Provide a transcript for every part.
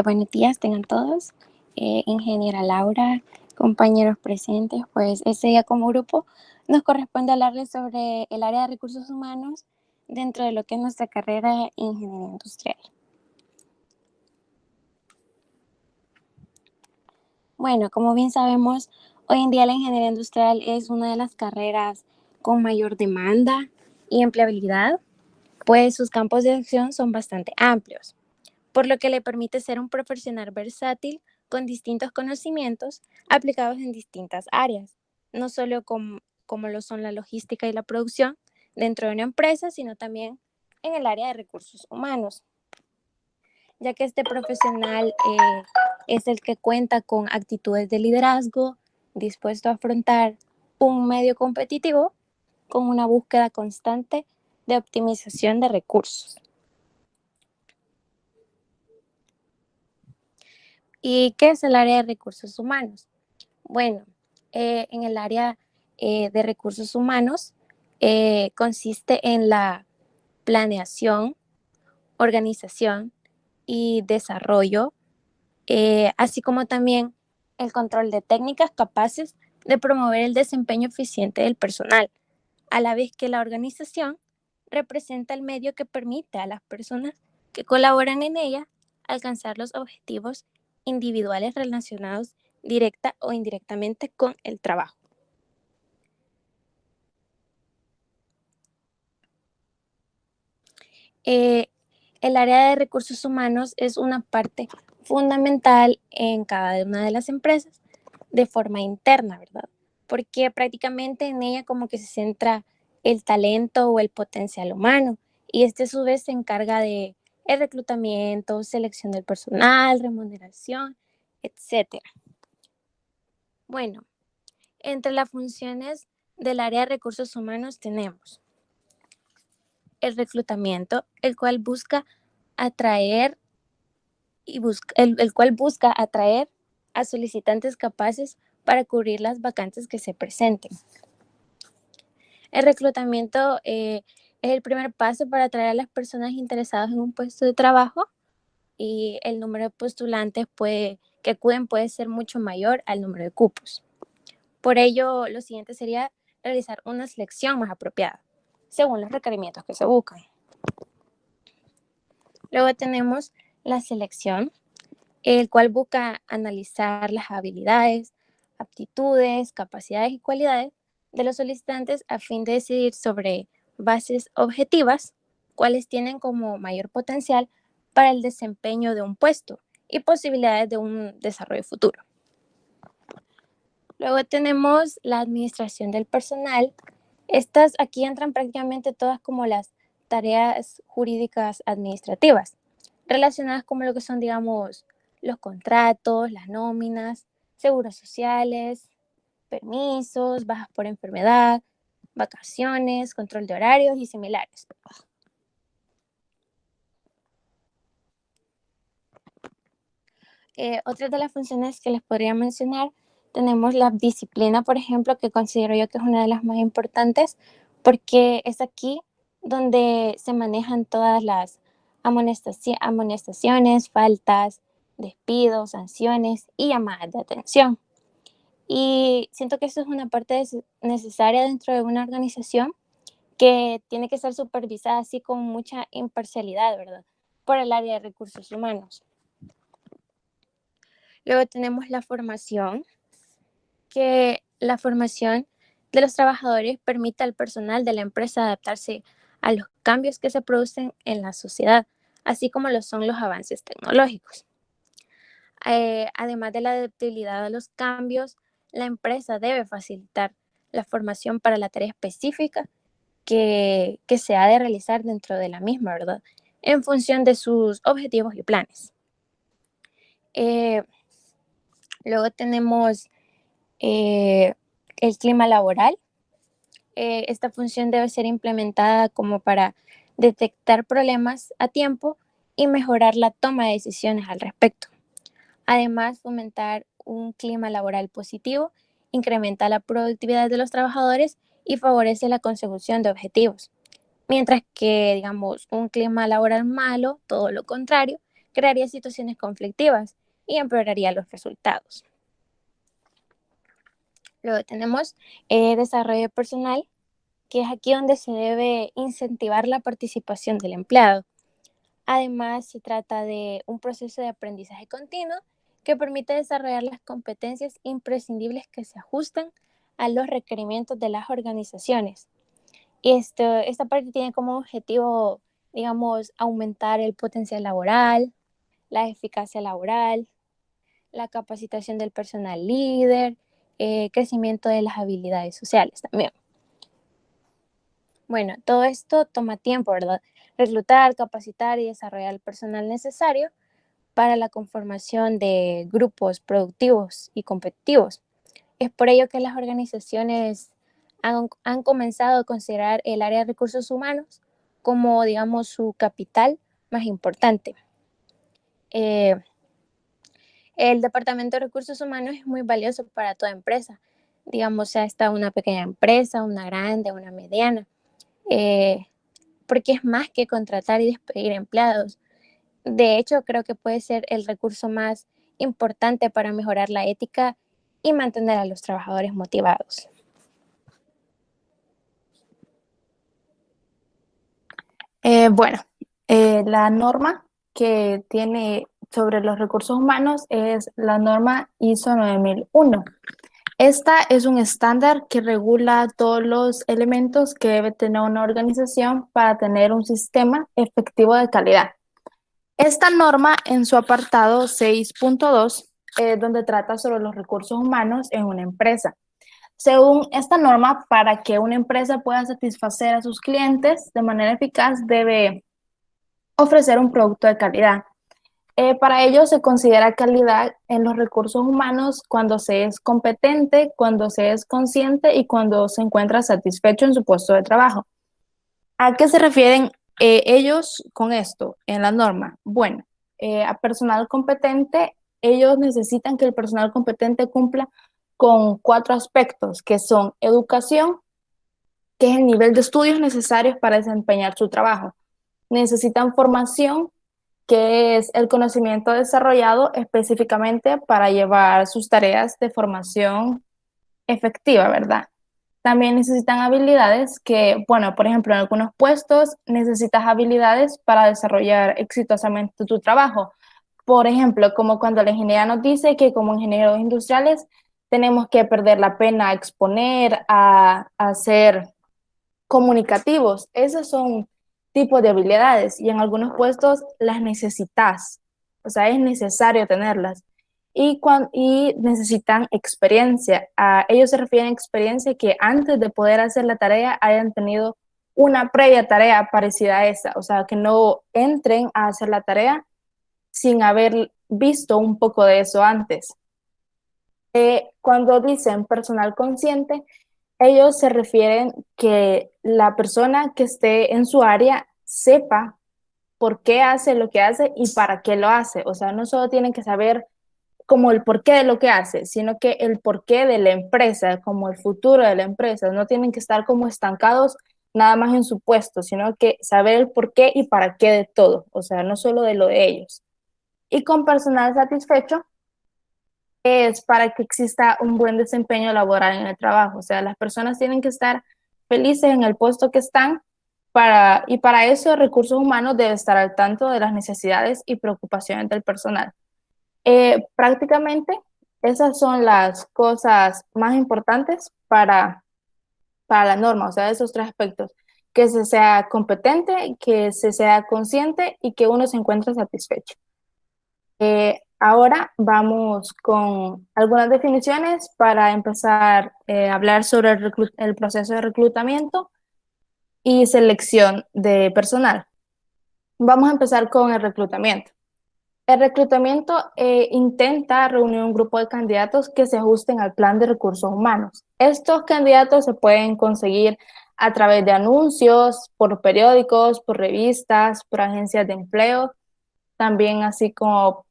Buenos días, tengan todos. Ingeniera Laura, compañeros presentes, pues ese día como grupo nos corresponde hablarles sobre el área de recursos humanos dentro de lo que es nuestra carrera Ingeniería Industrial. Bueno, como bien sabemos, hoy en día la ingeniería industrial es una de las carreras con mayor demanda y empleabilidad, pues sus campos de acción son bastante amplios, por lo que le permite ser un profesional versátil con distintos conocimientos aplicados en distintas áreas, no solo como lo son la logística y la producción dentro de una empresa, sino también en el área de recursos humanos, ya que este profesional es el que cuenta con actitudes de liderazgo, dispuesto a afrontar un medio competitivo con una búsqueda constante de optimización de recursos. ¿Y qué es el área de recursos humanos? Bueno, en el área de recursos humanos consiste en la planeación, organización y desarrollo, así como también el control de técnicas capaces de promover el desempeño eficiente del personal, a la vez que la organización representa el medio que permite a las personas que colaboran en ella alcanzar los objetivos individuales relacionados directa o indirectamente con el trabajo. Eh, el área de recursos humanos es una parte fundamental en cada una de las empresas de forma interna, ¿verdad? Porque prácticamente en ella como que se centra el talento o el potencial humano y este a su vez se encarga de el reclutamiento, selección del personal, remuneración, etcétera. Bueno, entre las funciones del área de recursos humanos tenemos el reclutamiento, el cual busca atraer el cual busca atraer a solicitantes capaces para cubrir las vacantes que se presenten. El reclutamiento es el primer paso para atraer a las personas interesadas en un puesto de trabajo y el número de postulantes que acuden puede ser mucho mayor al número de cupos. Por ello, lo siguiente sería realizar una selección más apropiada, según los requerimientos que se buscan. Luego tenemos la selección, el cual busca analizar las habilidades, aptitudes, capacidades y cualidades de los solicitantes a fin de decidir sobre bases objetivas cuáles tienen como mayor potencial para el desempeño de un puesto y posibilidades de un desarrollo futuro. Luego tenemos la administración del personal. Estas aquí entran prácticamente todas como las tareas jurídicas administrativas, relacionadas con lo que son, digamos, los contratos, las nóminas, seguros sociales, permisos, bajas por enfermedad, vacaciones, control de horarios y similares. Otras de las funciones que les podría mencionar, tenemos la disciplina, por ejemplo, que considero yo que es una de las más importantes, porque es aquí donde se manejan todas las amonestaciones, faltas, despidos, sanciones y llamadas de atención. Y siento que eso es una parte necesaria dentro de una organización que tiene que ser supervisada así con mucha imparcialidad, ¿verdad? Por el área de recursos humanos. Luego tenemos la formación, que la formación de los trabajadores permite al personal de la empresa adaptarse a los cambios que se producen en la sociedad, así como lo son los avances tecnológicos. Además de la adaptabilidad a los cambios, la empresa debe facilitar la formación para la tarea específica que se ha de realizar dentro de la misma, ¿verdad? En función de sus objetivos y planes. Luego tenemos el clima laboral. Esta función debe ser implementada como para detectar problemas a tiempo y mejorar la toma de decisiones al respecto. Además, fomentar un clima laboral positivo incrementa la productividad de los trabajadores y favorece la consecución de objetivos. Mientras que, digamos, un clima laboral malo, todo lo contrario, crearía situaciones conflictivas y empeoraría los resultados. Luego tenemos desarrollo personal, que es aquí donde se debe incentivar la participación del empleado. Además, se trata de un proceso de aprendizaje continuo que permite desarrollar las competencias imprescindibles que se ajustan a los requerimientos de las organizaciones. Esta parte tiene como objetivo, digamos, aumentar el potencial laboral, la eficacia laboral, la capacitación del personal líder, crecimiento de las habilidades sociales también. Bueno, todo esto toma tiempo, ¿verdad? Reclutar, capacitar y desarrollar el personal necesario para la conformación de grupos productivos y competitivos. Es por ello que las organizaciones han comenzado a considerar el área de recursos humanos como, digamos, su capital más importante. El Departamento de Recursos Humanos es muy valioso para toda empresa, digamos, sea esta una pequeña empresa, una grande, una mediana, eh, porque es más que contratar y despedir empleados. De hecho, creo que puede ser el recurso más importante para mejorar la ética y mantener a los trabajadores motivados. Bueno, la norma que tiene sobre los recursos humanos es la norma ISO 9001. Esta es un estándar que regula todos los elementos que debe tener una organización para tener un sistema efectivo de calidad. Esta norma en su apartado 6.2, donde trata sobre los recursos humanos en una empresa. Según esta norma, para que una empresa pueda satisfacer a sus clientes de manera eficaz, debe ofrecer un producto de calidad. Para ello se considera calidad en los recursos humanos cuando se es competente, cuando se es consciente y cuando se encuentra satisfecho en su puesto de trabajo. ¿A qué se refieren ellos con esto en la norma? Bueno, a personal competente, ellos necesitan que el personal competente cumpla con 4 aspectos, que son educación, que es el nivel de estudios necesarios para desempeñar su trabajo. Necesitan formación, que es el conocimiento desarrollado específicamente para llevar sus tareas de formación efectiva, ¿verdad? También necesitan habilidades que, bueno, por ejemplo, en algunos puestos necesitas habilidades para desarrollar exitosamente tu trabajo. Por ejemplo, como cuando la ingeniera nos dice que como ingenieros industriales tenemos que perder la pena a exponer, a ser comunicativos. Esos son tipos de habilidades y en algunos puestos las necesitas. O sea, es necesario tenerlas. Y necesitan experiencia. A ellos se refieren a experiencia que antes de poder hacer la tarea hayan tenido una previa tarea parecida a esa. O sea, que no entren a hacer la tarea sin haber visto un poco de eso antes. Cuando dicen personal consciente, ellos se refieren que la persona que esté en su área sepa por qué hace lo que hace y para qué lo hace. O sea, no solo tienen que saber como el porqué de lo que hace, sino que el porqué de la empresa, como el futuro de la empresa. No tienen que estar como estancados nada más en su puesto, sino que saber el porqué y para qué de todo. O sea, no solo de lo de ellos. Y con personal satisfecho, es para que exista un buen desempeño laboral en el trabajo. O sea, las personas tienen que estar felices en el puesto que están y para eso recursos humanos debe estar al tanto de las necesidades y preocupaciones del personal. Prácticamente esas son las cosas más importantes para la norma, o sea, esos 3 aspectos, que se sea competente, que se sea consciente y que uno se encuentre satisfecho. Ahora vamos con algunas definiciones para empezar a hablar sobre el proceso de reclutamiento y selección de personal. Vamos a empezar con el reclutamiento. El reclutamiento intenta reunir un grupo de candidatos que se ajusten al plan de recursos humanos. Estos candidatos se pueden conseguir a través de anuncios, por periódicos, por revistas, por agencias de empleo, también así como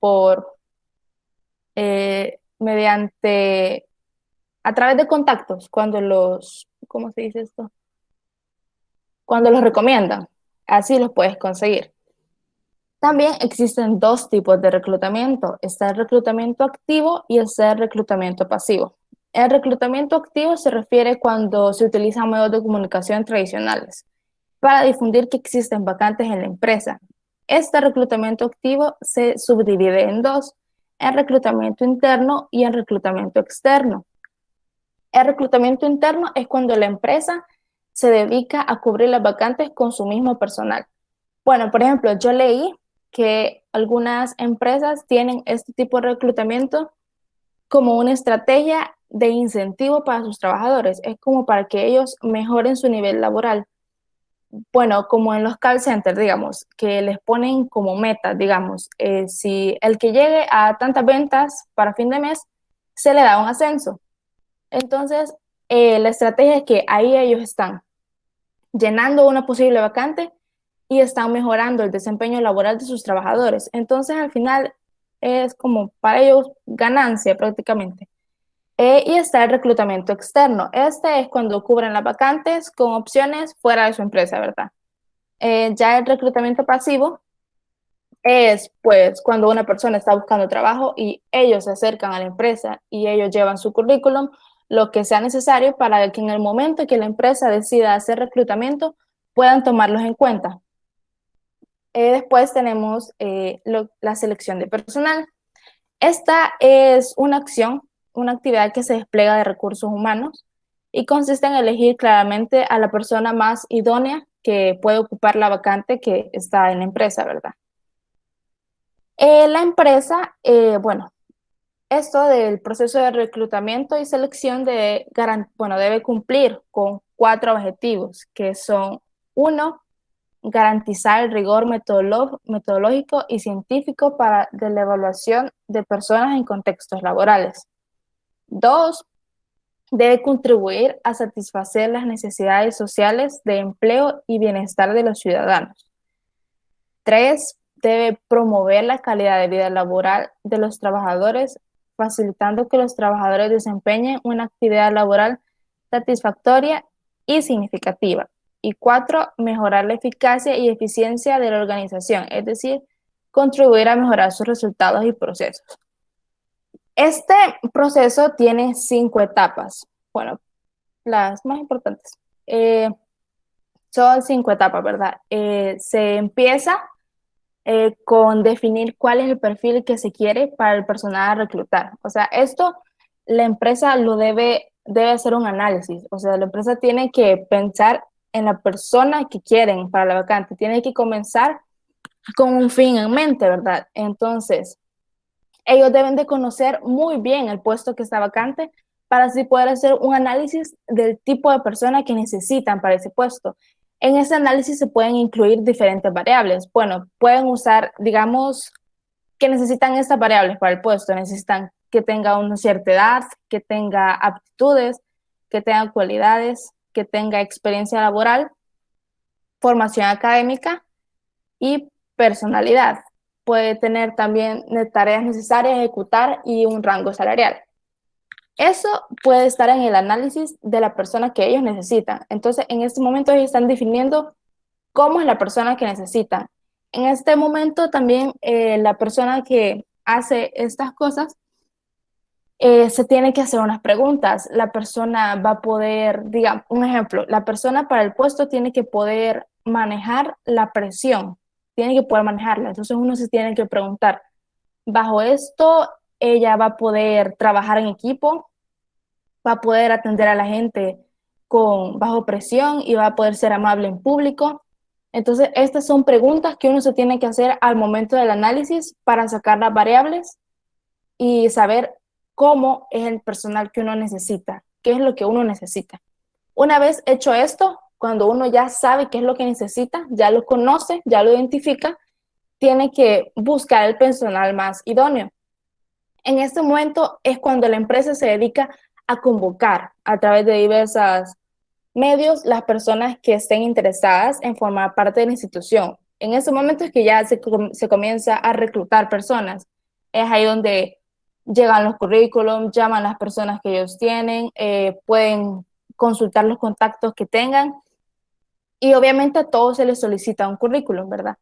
mediante, a través de contactos, ¿cómo se dice esto? Cuando los recomiendan, así los puedes conseguir. También existen dos tipos de reclutamiento. Está el reclutamiento activo y está el reclutamiento pasivo. El reclutamiento activo se refiere cuando se utilizan medios de comunicación tradicionales para difundir que existen vacantes en la empresa. Este reclutamiento activo se subdivide en dos, el reclutamiento interno y el reclutamiento externo. El reclutamiento interno es cuando la empresa se dedica a cubrir las vacantes con su mismo personal. Bueno, por ejemplo, yo leí que algunas empresas tienen este tipo de reclutamiento como una estrategia de incentivo para sus trabajadores. Es como para que ellos mejoren su nivel laboral. Bueno, como en los call centers, digamos, que les ponen como meta, digamos, si el que llegue a tantas ventas para fin de mes, se le da un ascenso. Entonces, la estrategia es que ahí ellos están llenando una posible vacante y están mejorando el desempeño laboral de sus trabajadores. Entonces, al final, es como para ellos ganancia prácticamente. Y está el reclutamiento externo. Este es cuando cubren las vacantes con opciones fuera de su empresa, ¿verdad? Ya el reclutamiento pasivo es pues cuando una persona está buscando trabajo y ellos se acercan a la empresa y ellos llevan su currículum, lo que sea necesario para que en el momento que la empresa decida hacer reclutamiento puedan tomarlos en cuenta. Después tenemos la selección de personal. Esta es una acción, una actividad que se despliega de recursos humanos y consiste en elegir claramente a la persona más idónea que puede ocupar la vacante que está en la empresa, ¿verdad? La empresa, bueno, esto del proceso de reclutamiento y selección debe cumplir con 4 objetivos, que son: uno, garantizar el rigor metodológico y científico de la evaluación de personas en contextos laborales. 2, debe contribuir a satisfacer las necesidades sociales de empleo y bienestar de los ciudadanos. 3, debe promover la calidad de vida laboral de los trabajadores, facilitando que los trabajadores desempeñen una actividad laboral satisfactoria y significativa. Y 4, mejorar la eficacia y eficiencia de la organización, es decir, contribuir a mejorar sus resultados y procesos. Este proceso tiene 5 etapas. Bueno, las más importantes. Son 5 etapas, ¿verdad? Se empieza con definir cuál es el perfil que se quiere para el personal a reclutar. O sea, esto la empresa lo debe hacer un análisis. O sea, la empresa tiene que pensar en la persona que quieren para la vacante. Tiene que comenzar con un fin en mente, ¿verdad? Entonces, ellos deben de conocer muy bien el puesto que está vacante para así poder hacer un análisis del tipo de persona que necesitan para ese puesto. En ese análisis se pueden incluir diferentes variables. Bueno, pueden usar, digamos, que necesitan estas variables para el puesto. Necesitan que tenga una cierta edad, que tenga aptitudes, que tenga cualidades, que tenga experiencia laboral, formación académica y personalidad. Puede tener también tareas necesarias a ejecutar y un rango salarial. Eso puede estar en el análisis de la persona que ellos necesitan. Entonces, en este momento ellos están definiendo cómo es la persona que necesitan. En este momento también la persona que hace estas cosas se tiene que hacer unas preguntas. La persona va a poder, digamos, un ejemplo, la persona para el puesto tiene que poder manejar la presión, tiene que poder manejarla. Entonces uno se tiene que preguntar, bajo esto, ella va a poder trabajar en equipo, va a poder atender a la gente bajo presión y va a poder ser amable en público. Entonces, estas son preguntas que uno se tiene que hacer al momento del análisis para sacar las variables y saber cómo es el personal que uno necesita, qué es lo que uno necesita. Una vez hecho esto, cuando uno ya sabe qué es lo que necesita, ya lo conoce, ya lo identifica, tiene que buscar el personal más idóneo. En este momento es cuando la empresa se dedica a convocar a través de diversos medios las personas que estén interesadas en formar parte de la institución. En ese momento es que ya se comienza a reclutar personas. Es ahí donde llegan los currículums, llaman a las personas que ellos tienen, pueden consultar los contactos que tengan y obviamente a todos se les solicita un currículum, ¿verdad?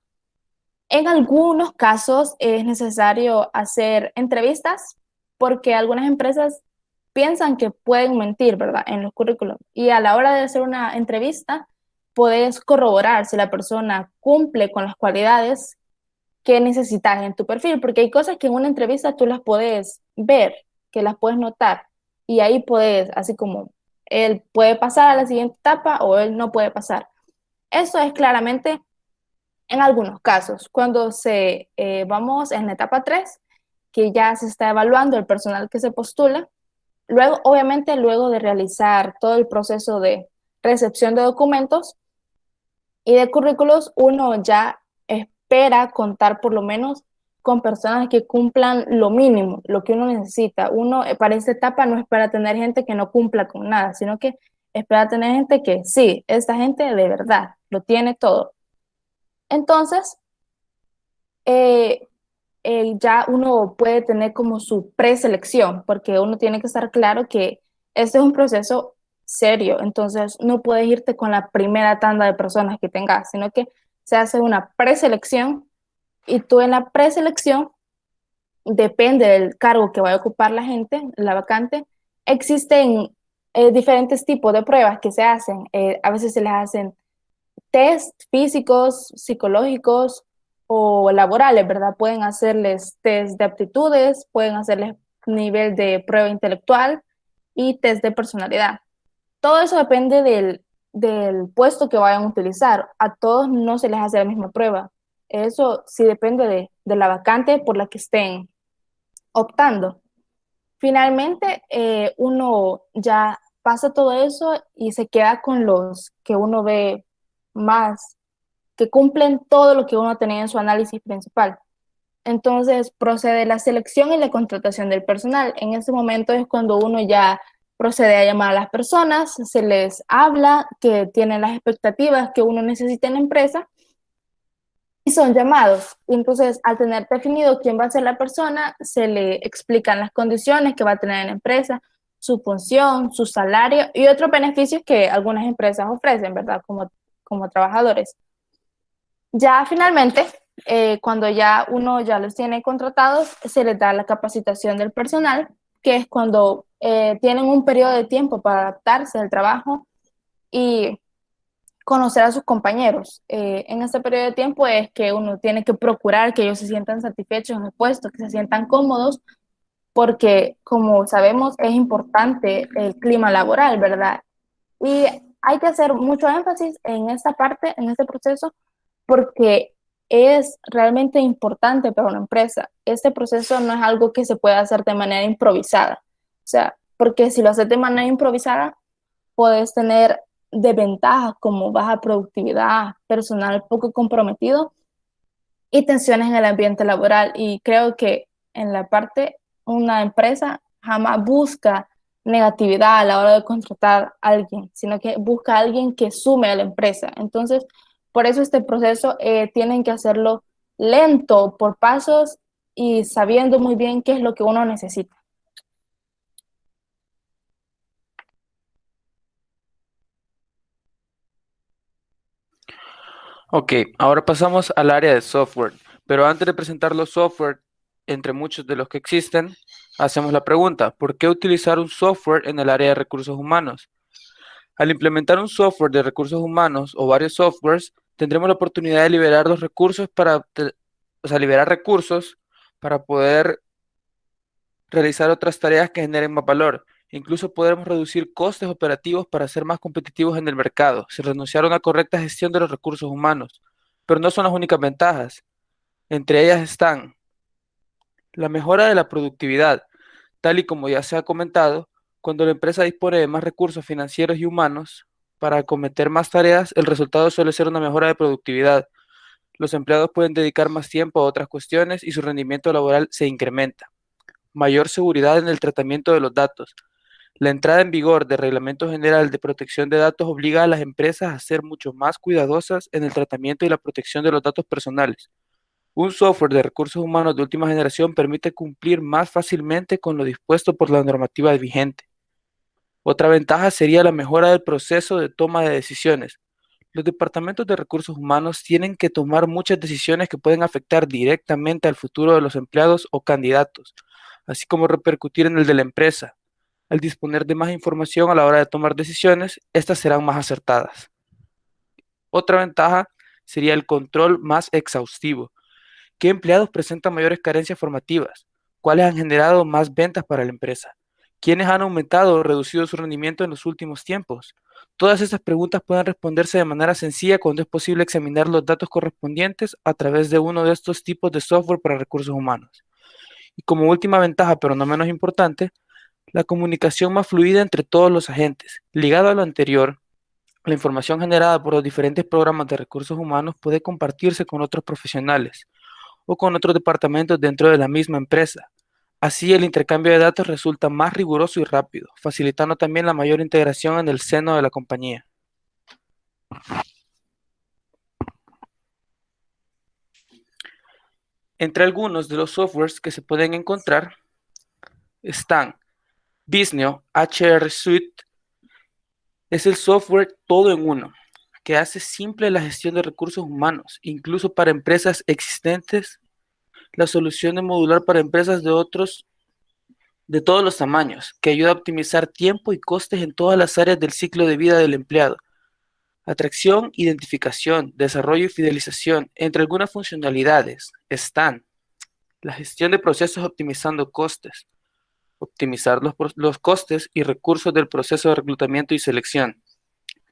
En algunos casos es necesario hacer entrevistas porque algunas empresas piensan que pueden mentir, ¿verdad? En los currículos. Y a la hora de hacer una entrevista, puedes corroborar si la persona cumple con las cualidades que necesitas en tu perfil, porque hay cosas que en una entrevista tú las puedes ver, que las puedes notar, y ahí puedes, así como él puede pasar a la siguiente etapa o él no puede pasar. Eso es claramente en algunos casos. Cuando vamos en la etapa 3 que ya se está evaluando el personal que se postula, luego, obviamente, luego de realizar todo el proceso de recepción de documentos y de currículos, uno ya espera contar por lo menos con personas que cumplan lo mínimo, lo que uno necesita. Uno para esta etapa no espera tener gente que no cumpla con nada, sino que espera tener gente que sí, esta gente de verdad lo tiene todo. Entonces, eh, ya uno puede tener como su preselección, porque uno tiene que estar claro que este es un proceso serio, entonces no puedes irte con la primera tanda de personas que tengas, sino que se hace una preselección y tú en la preselección, depende del cargo que vaya a ocupar la gente, la vacante, existen diferentes tipos de pruebas que se hacen. A veces se les hacen test físicos, psicológicos o laborales, ¿verdad? Pueden hacerles test de aptitudes, pueden hacerles nivel de prueba intelectual y test de personalidad. Todo eso depende del puesto que vayan a utilizar. A todos no se les hace la misma prueba. Eso sí depende de la vacante por la que estén optando. Finalmente, uno ya pasa todo eso y se queda con los que uno ve más, que cumplen todo lo que uno tenía en su análisis principal. Entonces procede la selección y la contratación del personal. En ese momento es cuando uno ya procede a llamar a las personas, se les habla que tienen las expectativas que uno necesita en la empresa y son llamados. Y entonces, al tener definido quién va a ser la persona, se le explican las condiciones que va a tener en la empresa, su función, su salario y otros beneficios que algunas empresas ofrecen, ¿verdad? Como trabajadores. Ya finalmente, cuando ya uno ya los tiene contratados, se les da la capacitación del personal, que es cuando tienen un periodo de tiempo para adaptarse al trabajo y conocer a sus compañeros. En este periodo de tiempo es que uno tiene que procurar que ellos se sientan satisfechos en el puesto, que se sientan cómodos, porque como sabemos es importante el clima laboral, ¿verdad? Y hay que hacer mucho énfasis en esta parte, en este proceso, porque es realmente importante para una empresa. Este proceso no es algo que se pueda hacer de manera improvisada. O sea, porque si lo haces de manera improvisada, puedes tener desventajas como baja productividad, personal poco comprometido y tensiones en el ambiente laboral. Y creo que en la parte, una empresa jamás busca negatividad a la hora de contratar a alguien, sino que busca a alguien que sume a la empresa. Entonces, por eso este proceso tienen que hacerlo lento, por pasos y sabiendo muy bien qué es lo que uno necesita. Ok, ahora pasamos al área de software, pero antes de presentar los software, entre muchos de los que existen, hacemos la pregunta, ¿por qué utilizar un software en el área de recursos humanos? Al implementar un software de recursos humanos o varios softwares, tendremos la oportunidad de liberar los recursos o sea, liberar recursos para poder realizar otras tareas que generen más valor. Incluso podremos reducir costes operativos para ser más competitivos en el mercado, sin renunciar a una correcta gestión de los recursos humanos. Pero no son las únicas ventajas. Entre ellas están la mejora de la productividad, tal y como ya se ha comentado, cuando la empresa dispone de más recursos financieros y humanos para acometer más tareas, el resultado suele ser una mejora de productividad. Los empleados pueden dedicar más tiempo a otras cuestiones y su rendimiento laboral se incrementa. Mayor seguridad en el tratamiento de los datos. La entrada en vigor del Reglamento General de Protección de Datos obliga a las empresas a ser mucho más cuidadosas en el tratamiento y la protección de los datos personales. Un software de recursos humanos de última generación permite cumplir más fácilmente con lo dispuesto por la normativa vigente. Otra ventaja sería la mejora del proceso de toma de decisiones. Los departamentos de recursos humanos tienen que tomar muchas decisiones que pueden afectar directamente al futuro de los empleados o candidatos, así como repercutir en el de la empresa. Al disponer de más información a la hora de tomar decisiones, estas serán más acertadas. Otra ventaja sería el control más exhaustivo. ¿Qué empleados presentan mayores carencias formativas? ¿Cuáles han generado más ventas para la empresa? ¿Quiénes han aumentado o reducido su rendimiento en los últimos tiempos? Todas esas preguntas pueden responderse de manera sencilla cuando es posible examinar los datos correspondientes a través de uno de estos tipos de software para recursos humanos. Y como última ventaja, pero no menos importante, la comunicación más fluida entre todos los agentes. Ligado a lo anterior, la información generada por los diferentes programas de recursos humanos puede compartirse con otros profesionales o con otros departamentos dentro de la misma empresa. Así, el intercambio de datos resulta más riguroso y rápido, facilitando también la mayor integración en el seno de la compañía. Entre algunos de los softwares que se pueden encontrar están Visneo HR Suite. Es el software todo en uno, que hace simple la gestión de recursos humanos, incluso para empresas existentes. La solución de modular para empresas de todos los tamaños, que ayuda a optimizar tiempo y costes en todas las áreas del ciclo de vida del empleado. Atracción, identificación, desarrollo y fidelización. Entre algunas funcionalidades están la gestión de procesos optimizando costes, optimizar los costes y recursos del proceso de reclutamiento y selección,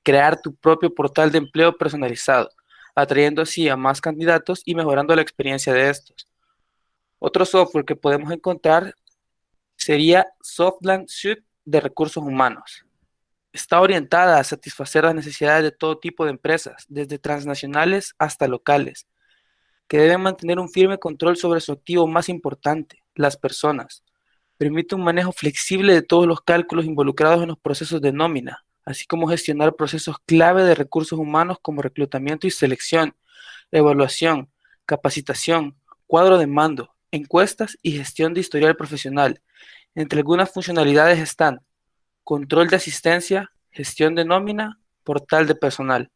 crear tu propio portal de empleo personalizado, atrayendo así a más candidatos y mejorando la experiencia de estos. Otro software que podemos encontrar sería Softland Suite de recursos humanos. Está orientada a satisfacer las necesidades de todo tipo de empresas, desde transnacionales hasta locales, que deben mantener un firme control sobre su activo más importante, las personas. Permite un manejo flexible de todos los cálculos involucrados en los procesos de nómina, así como gestionar procesos clave de recursos humanos como reclutamiento y selección, evaluación, capacitación, cuadro de mando, encuestas y gestión de historial profesional. Entre algunas funcionalidades están control de asistencia, gestión de nómina, portal de personal.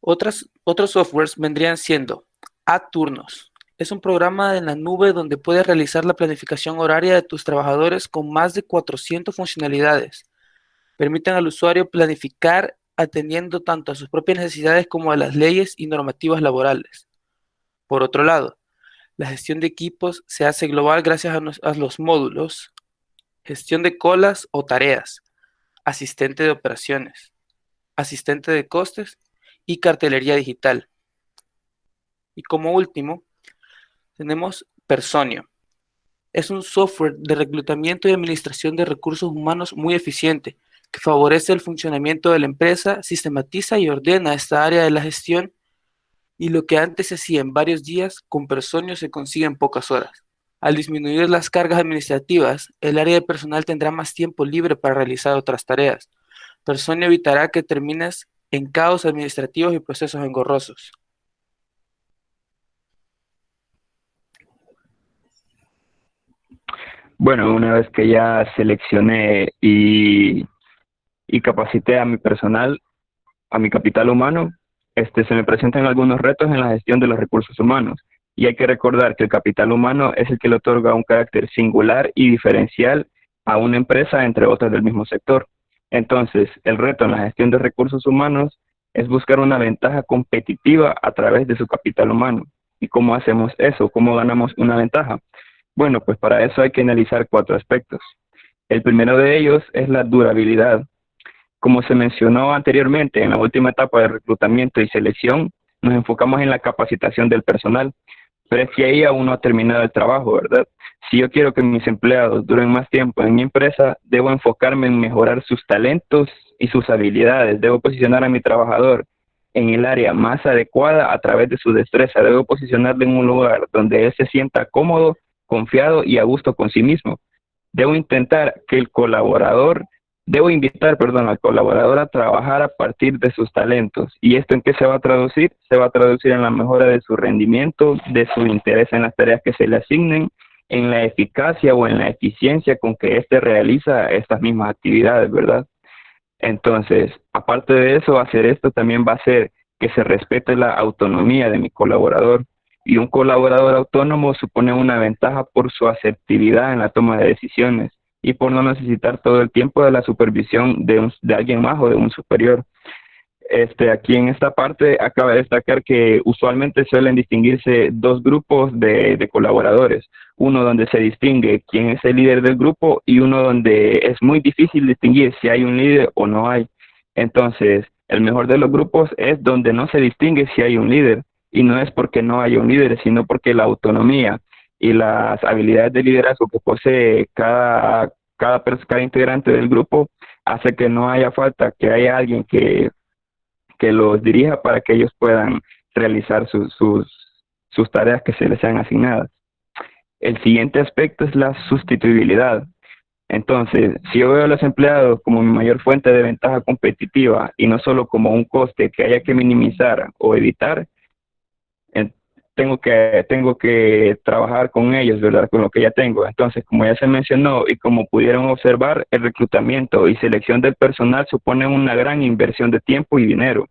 Otros softwares vendrían siendo Turnos. Es un programa en la nube donde puedes realizar la planificación horaria de tus trabajadores con más de 400 funcionalidades. Permiten al usuario planificar atendiendo tanto a sus propias necesidades como a las leyes y normativas laborales. Por otro lado, la gestión de equipos se hace global gracias a los módulos, gestión de colas o tareas, asistente de operaciones, asistente de costes y cartelería digital. Y como último, tenemos Personio. Es un software de reclutamiento y administración de recursos humanos muy eficiente, que favorece el funcionamiento de la empresa, sistematiza y ordena esta área de la gestión, y lo que antes se hacía en varios días, con Personio se consigue en pocas horas. Al disminuir las cargas administrativas, el área de personal tendrá más tiempo libre para realizar otras tareas. Personio evitará que termines en caos administrativos y procesos engorrosos. Bueno, una vez que ya seleccioné y capacité a mi personal, a mi capital humano, se me presentan algunos retos en la gestión de los recursos humanos. Y hay que recordar que el capital humano es el que le otorga un carácter singular y diferencial a una empresa entre otras del mismo sector. Entonces, el reto en la gestión de recursos humanos es buscar una ventaja competitiva a través de su capital humano. ¿Y cómo hacemos eso? ¿Cómo ganamos una ventaja? Bueno, pues para eso hay que analizar 4 aspectos. El primero de ellos es la durabilidad. Como se mencionó anteriormente, en la última etapa de reclutamiento y selección, nos enfocamos en la capacitación del personal, pero es que ahí aún no ha terminado el trabajo, ¿verdad? Si yo quiero que mis empleados duren más tiempo en mi empresa, debo enfocarme en mejorar sus talentos y sus habilidades. Debo posicionar a mi trabajador en el área más adecuada a través de su destreza. Debo posicionarlo en un lugar donde él se sienta cómodo, confiado y a gusto con sí mismo. Debo invitar al colaborador a trabajar a partir de sus talentos. ¿Y esto en qué se va a traducir? Se va a traducir en la mejora de su rendimiento, de su interés en las tareas que se le asignen, en la eficacia o en la eficiencia con que éste realiza estas mismas actividades, ¿verdad? Entonces, aparte de eso, hacer esto también va a hacer que se respete la autonomía de mi colaborador. Y un colaborador autónomo supone una ventaja por su asertividad en la toma de decisiones y por no necesitar todo el tiempo de la supervisión de alguien más o de un superior. Aquí en esta parte acaba de destacar que usualmente suelen distinguirse dos grupos de colaboradores. Uno donde se distingue quién es el líder del grupo y uno donde es muy difícil distinguir si hay un líder o no hay. Entonces, el mejor de los grupos es donde no se distingue si hay un líder. Y no es porque no haya un líder, sino porque la autonomía y las habilidades de liderazgo que posee cada integrante del grupo hace que no haya falta que haya alguien que los dirija para que ellos puedan realizar sus tareas que se les sean asignadas. El siguiente aspecto es la sustituibilidad. Entonces, si yo veo a los empleados como mi mayor fuente de ventaja competitiva y no solo como un coste que haya que minimizar o evitar, tengo que trabajar con ellos, ¿verdad? Con lo que ya tengo. Entonces, como ya se mencionó y como pudieron observar, el reclutamiento y selección del personal supone una gran inversión de tiempo y dinero.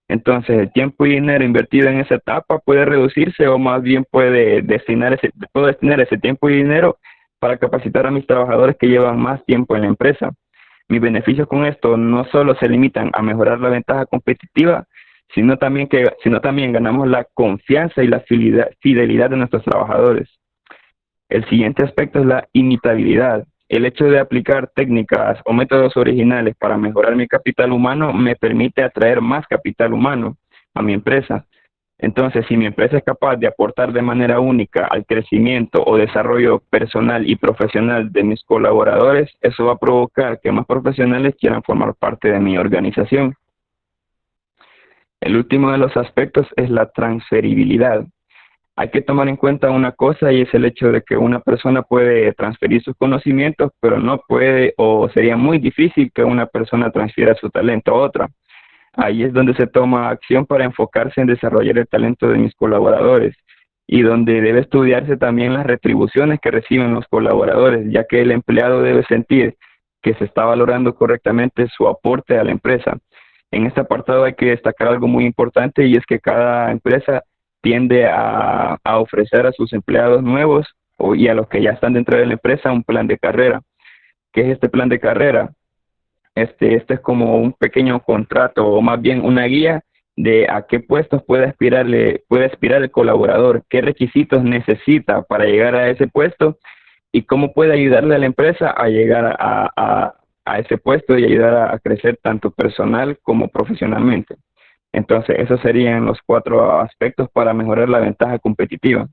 Entonces, el tiempo y dinero invertido en esa etapa puede reducirse o más bien puedo destinar ese tiempo y dinero para capacitar a mis trabajadores que llevan más tiempo en la empresa. Mis beneficios con esto no solo se limitan a mejorar la ventaja competitiva, sino también ganamos la confianza y la fidelidad de nuestros trabajadores. El siguiente aspecto es la imitabilidad. El hecho de aplicar técnicas o métodos originales para mejorar mi capital humano me permite atraer más capital humano a mi empresa. Entonces, si mi empresa es capaz de aportar de manera única al crecimiento o desarrollo personal y profesional de mis colaboradores, eso va a provocar que más profesionales quieran formar parte de mi organización. El último de los aspectos es la transferibilidad. Hay que tomar en cuenta una cosa y es el hecho de que una persona puede transferir sus conocimientos, pero no puede o sería muy difícil que una persona transfiera su talento a otra. Ahí es donde se toma acción para enfocarse en desarrollar el talento de mis colaboradores y donde debe estudiarse también las retribuciones que reciben los colaboradores, ya que el empleado debe sentir que se está valorando correctamente su aporte a la empresa. En este apartado hay que destacar algo muy importante y es que cada empresa tiende a ofrecer a sus empleados nuevos y a los que ya están dentro de la empresa un plan de carrera. ¿Qué es este plan de carrera? Este es como un pequeño contrato o más bien una guía de a qué puestos puede aspirar el colaborador, qué requisitos necesita para llegar a ese puesto y cómo puede ayudarle a la empresa a llegar a ese puesto y ayudar a crecer tanto personal como profesionalmente. Entonces, esos serían los 4 aspectos para mejorar la ventaja competitiva.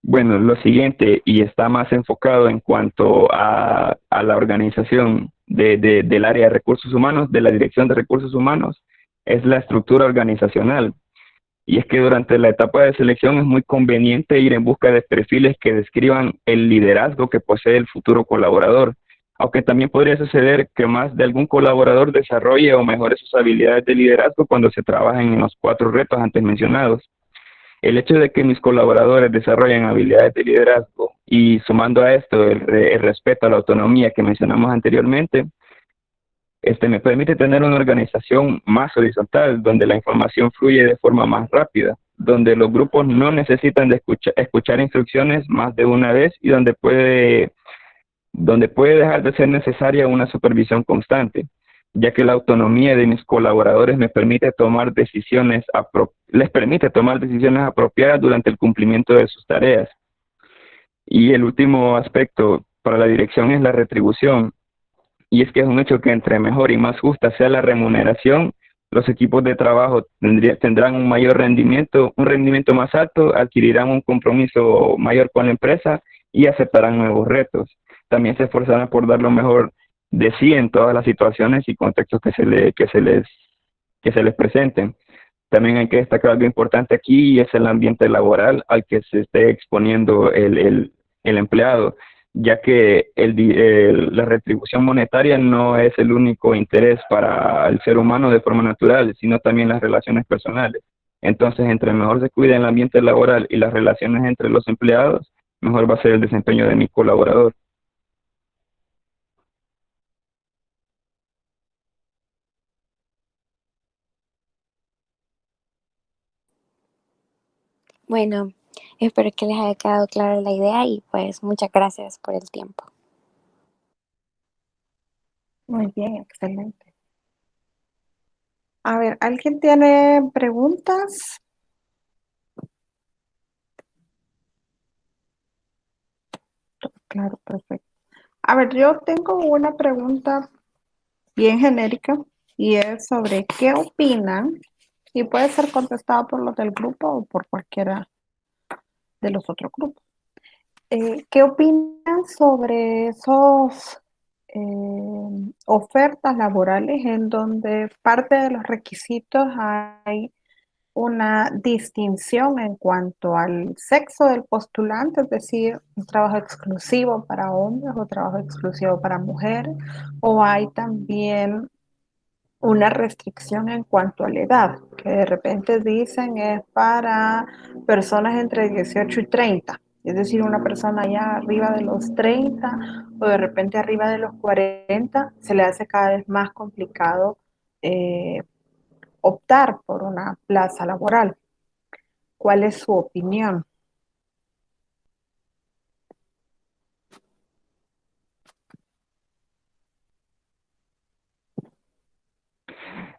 Bueno, lo siguiente, y está más enfocado en cuanto a la organización del área de recursos humanos, de la dirección de recursos humanos, es la estructura organizacional. Y es que durante la etapa de selección es muy conveniente ir en busca de perfiles que describan el liderazgo que posee el futuro colaborador, aunque también podría suceder que más de algún colaborador desarrolle o mejore sus habilidades de liderazgo cuando se trabajen en los 4 retos antes mencionados. El hecho de que mis colaboradores desarrollen habilidades de liderazgo y sumando a esto el respeto a la autonomía que mencionamos anteriormente, me permite tener una organización más horizontal, donde la información fluye de forma más rápida, donde los grupos no necesitan de escuchar instrucciones más de una vez y donde puede dejar de ser necesaria una supervisión constante, ya que la autonomía de mis colaboradores les permite tomar decisiones apropiadas durante el cumplimiento de sus tareas. Y el último aspecto para la dirección es la retribución. Y es que es un hecho que entre mejor y más justa sea la remuneración, los equipos de trabajo tendrán un mayor rendimiento, un rendimiento más alto, adquirirán un compromiso mayor con la empresa y aceptarán nuevos retos. También se esforzarán por dar lo mejor de sí en todas las situaciones y contextos que se les presenten. También hay que destacar algo importante aquí y es el ambiente laboral al que se esté exponiendo el empleado, ya que la retribución monetaria no es el único interés para el ser humano de forma natural, sino también las relaciones personales. Entonces, entre mejor se cuide el ambiente laboral y las relaciones entre los empleados, mejor va a ser el desempeño de mi colaborador. Bueno, espero que les haya quedado clara la idea y pues muchas gracias por el tiempo. Muy bien, excelente. A ver, ¿alguien tiene preguntas? Claro, perfecto. A ver, yo tengo una pregunta bien genérica y es sobre qué opinan, y puede ser contestada por los del grupo o por cualquiera de los otros grupos. ¿Qué opinan sobre esos ofertas laborales en donde parte de los requisitos hay una distinción en cuanto al sexo del postulante, es decir, un trabajo exclusivo para hombres o trabajo exclusivo para mujeres, o hay también una restricción en cuanto a la edad, que de repente dicen es para personas entre 18 y 30, es decir, una persona ya arriba de los 30 o de repente arriba de los 40, se le hace cada vez más complicado optar por una plaza laboral. ¿Cuál es su opinión?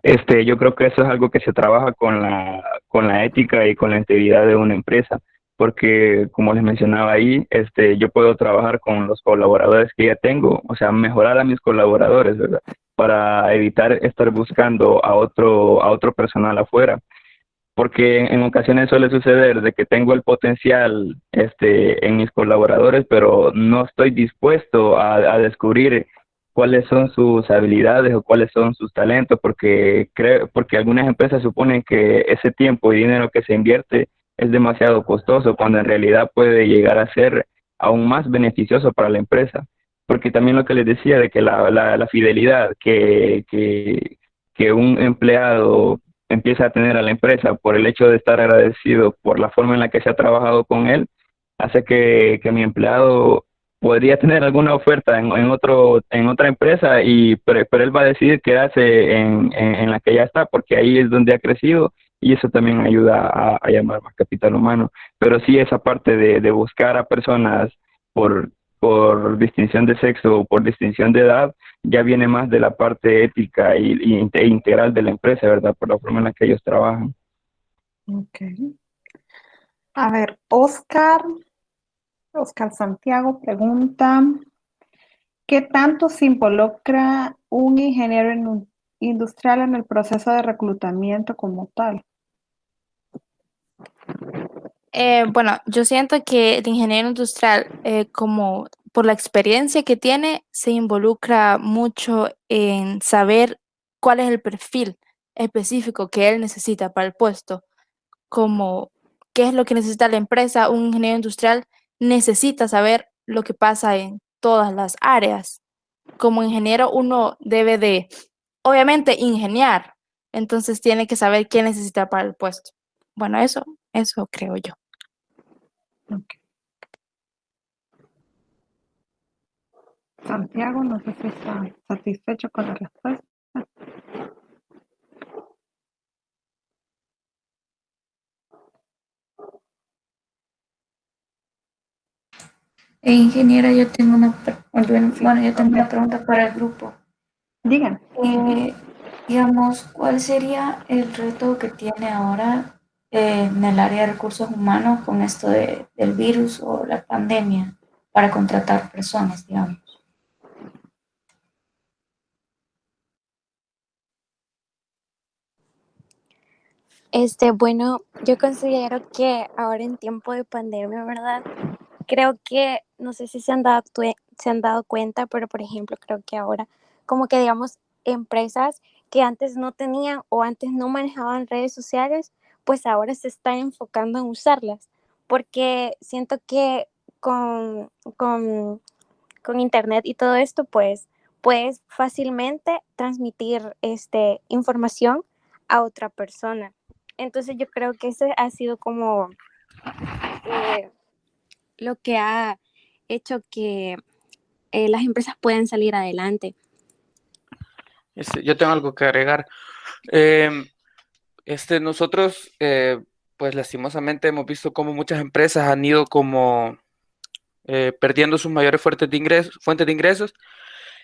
Yo creo que eso es algo que se trabaja con la ética y con la integridad de una empresa, porque como les mencionaba ahí, yo puedo trabajar con los colaboradores que ya tengo, o sea, mejorar a mis colaboradores, ¿verdad? Para evitar estar buscando a otro personal afuera, porque en ocasiones suele suceder de que tengo el potencial, en mis colaboradores, pero no estoy dispuesto a descubrir cuáles son sus habilidades o cuáles son sus talentos, porque algunas empresas suponen que ese tiempo y dinero que se invierte es demasiado costoso, cuando en realidad puede llegar a ser aún más beneficioso para la empresa. Porque también lo que les decía de que la fidelidad que un empleado empieza a tener a la empresa por el hecho de estar agradecido por la forma en la que se ha trabajado con él, hace que mi empleado podría tener alguna oferta en otra empresa, pero él va a decidir quedarse en la que ya está, porque ahí es donde ha crecido y eso también ayuda a llamar más capital humano. Pero sí, esa parte de buscar a personas por, por distinción de sexo o por distinción de edad, ya viene más de la parte ética e integral de la empresa, ¿verdad? Por la forma en la que ellos trabajan. Ok. A ver, Oscar Santiago pregunta, ¿qué tanto se involucra un ingeniero industrial en el proceso de reclutamiento como tal? Bueno, yo siento que el ingeniero industrial, como por la experiencia que tiene, se involucra mucho en saber cuál es el perfil específico que él necesita para el puesto, como qué es lo que necesita la empresa. Un ingeniero industrial necesita saber lo que pasa en todas las áreas. Como ingeniero, uno debe de, obviamente, ingeniar, entonces tiene que saber qué necesita para el puesto. Bueno, eso creo yo. Ok. Santiago, no sé si está satisfecho con la respuesta. Ingeniera, yo tengo yo tengo una pregunta para el grupo. Digan. Digamos, ¿cuál sería el reto que tiene ahora en el área de recursos humanos con esto del virus o la pandemia para contratar personas, digamos? Bueno, yo considero que ahora en tiempo de pandemia, ¿verdad? Creo que, no sé si se han dado cuenta, pero por ejemplo, creo que ahora, como que digamos, empresas que antes no tenían o antes no manejaban redes sociales, pues ahora se están enfocando en usarlas, porque siento que con, con, con internet y todo esto, pues puedes fácilmente transmitir información a otra persona. Entonces yo creo que ese ha sido como lo que ha hecho que las empresas puedan salir adelante. Yo tengo algo que agregar. Em, Nosotros, pues lastimosamente hemos visto cómo muchas empresas han ido como perdiendo sus mayores fuentes de ingresos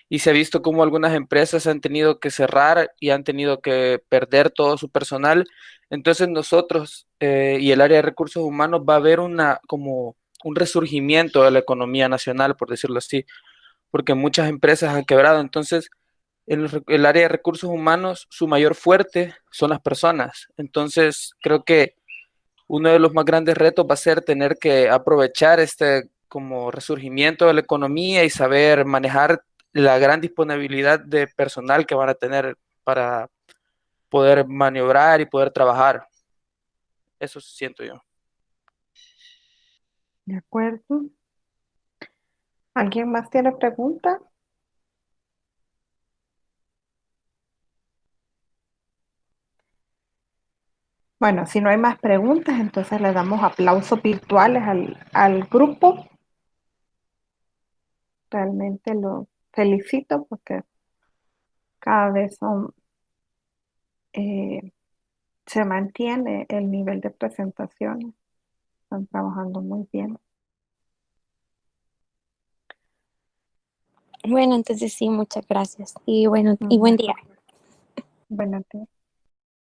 y se ha visto cómo algunas empresas han tenido que cerrar y han tenido que perder todo su personal. Entonces nosotros y el área de recursos humanos va a haber como un resurgimiento de la economía nacional, por decirlo así, porque muchas empresas han quebrado. Entonces, el área de recursos humanos, su mayor fuerte son las personas. Entonces, creo que uno de los más grandes retos va a ser tener que aprovechar este como resurgimiento de la economía y saber manejar la gran disponibilidad de personal que van a tener para poder maniobrar y poder trabajar. Eso siento yo. De acuerdo. ¿Alguien más tiene pregunta? Bueno, si no hay más preguntas, entonces le damos aplausos virtuales al grupo. Realmente lo felicito porque cada vez se mantiene el nivel de presentaciones. Están trabajando muy bien. Bueno, entonces sí, muchas gracias. Y bueno, y buen día. Buenas tardes.